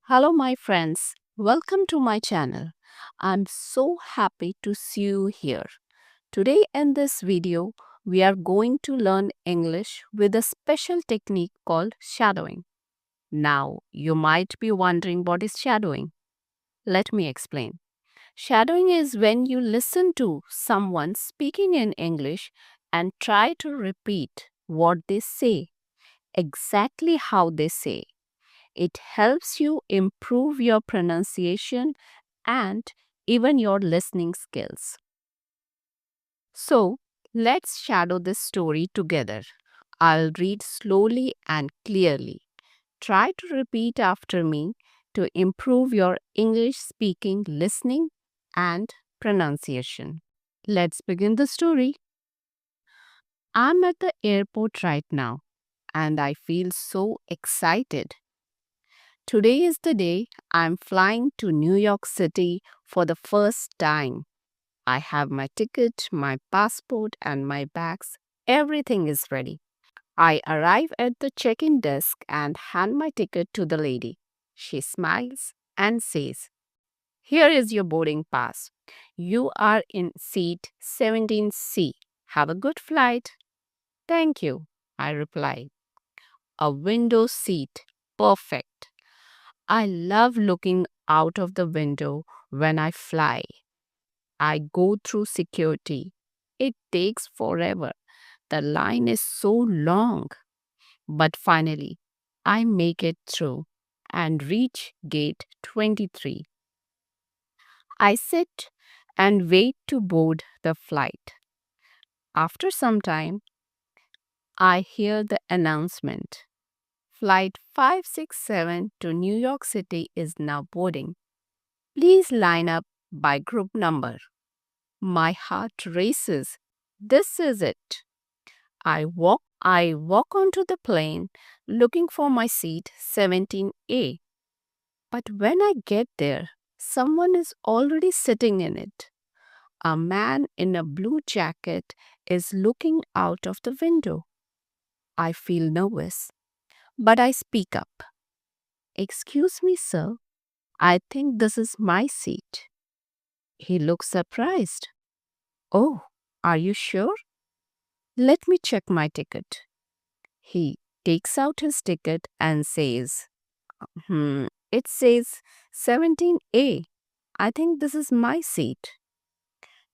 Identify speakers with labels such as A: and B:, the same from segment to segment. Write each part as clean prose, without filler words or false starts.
A: Hello, my friends. Welcome to my channel. I'm so happy to see you here. Today, in this video, we are going to learn English with a special technique called shadowing. Now, you might be wondering what is shadowing. Let me explain. Shadowing is when you listen to someone speaking in English and try to repeat what they say, exactly how they say. It helps you improve your pronunciation and even your listening skills. So, let's shadow this story together. I'll read slowly and clearly. Try to repeat after me to improve your English speaking, listening, and pronunciation. Let's begin the story. I'm at the airport right now and I feel so excited. Today is the day I'm flying to New York City for the first time. I have my ticket, my passport, and my bags. Everything is ready. I arrive at the check in desk and hand my ticket to the lady. She smiles and says, "Here is your boarding pass. You are in seat 17C. Have a good flight." "Thank you," I reply. A window seat. Perfect. I love looking out of the window when I fly. I go through security. It takes forever. The line is so long. But finally, I make it through and reach gate 23. I sit and wait to board the flight. After some time, I hear the announcement. Flight 567 to New York City is now boarding. Please line up by group number. My heart races. This is it. I walk onto the plane looking for my seat 17A. But when I get there, someone is already sitting in it. A man in a blue jacket is looking out of the window. I feel nervous, but I speak up. "Excuse me, sir. I think this is my seat." He looks surprised. "Oh, are you sure? Let me check my ticket." He takes out his ticket and says, it says 17A. I think this is my seat."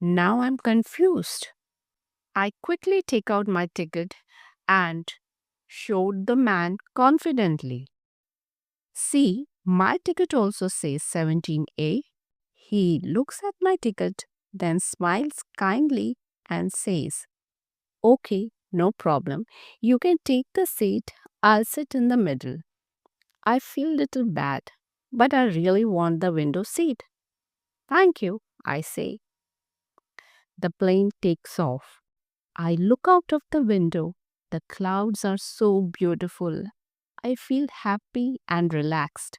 A: Now I'm confused. I quickly take out my ticket and showed the man confidently. "See, my ticket also says 17A." He looks at my ticket, then smiles kindly and says, "Okay, no problem. You can take the seat. I'll sit in the middle." I feel little bad, but I really want the window seat. "Thank you," I say. The plane takes off. I look out of the window. The clouds are so beautiful. I feel happy and relaxed.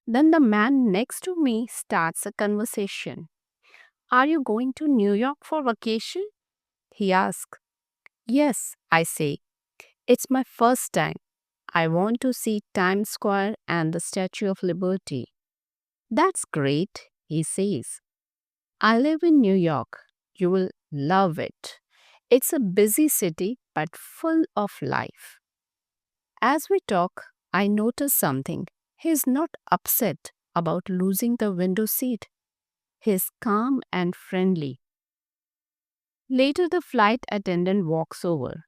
A: Then the man next to me starts a conversation. "Are you going to New York for vacation?" he asks. "Yes," I say. "It's my first time. I want to see Times Square and the Statue of Liberty." "That's great," he says. "I live in New York. You will love it. It's a busy city but full of life." As we talk, I notice something. He's not upset about losing the window seat. He's calm and friendly. Later, the flight attendant walks over.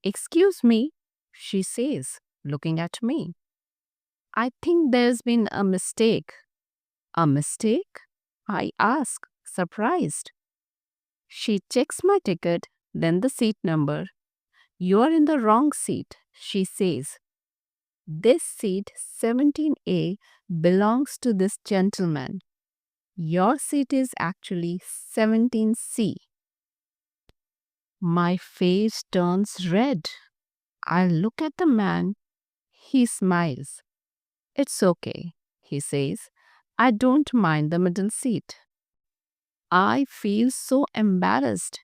A: "Excuse me," she says, looking at me. "I think there's been a mistake." "A mistake?" I ask, surprised. She checks my ticket, then the seat number. "You're in the wrong seat," she says. "This seat 17A belongs to this gentleman. Your seat is actually 17C." My face turns red. I look at the man. He smiles. "It's okay," he says. "I don't mind the middle seat." I feel so embarrassed.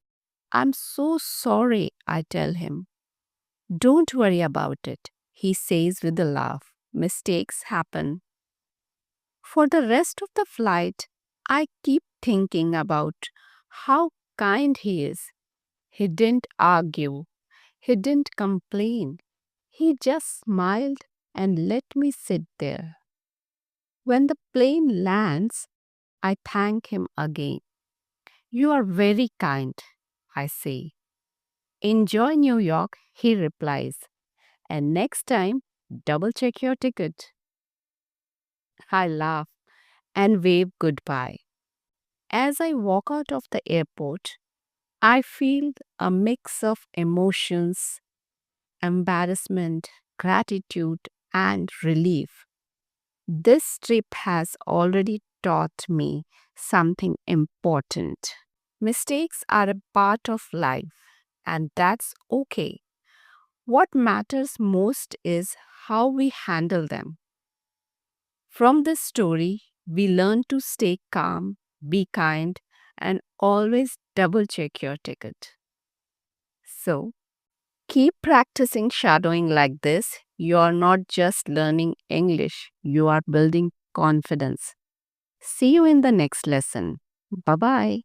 A: "I'm so sorry," I tell him. "Don't worry about it," he says with a laugh. "Mistakes happen." For the rest of the flight, I keep thinking about how kind he is. He didn't argue, he didn't complain. He just smiled and let me sit there. When the plane lands, I thank him again. You are very kind, I say. Enjoy New York, he replies. And next time, double check your ticket. I laugh and wave goodbye. As I walk out of the airport, I feel a mix of emotions, embarrassment, gratitude, and relief. This trip has already taught me something important. Mistakes are a part of life, and that's okay. What matters most is how we handle them. From this story, we learn to stay calm, be kind, and always double check your ticket. So, keep practicing shadowing like this. You are not just learning English, you are building confidence. See you in the next lesson. Bye bye.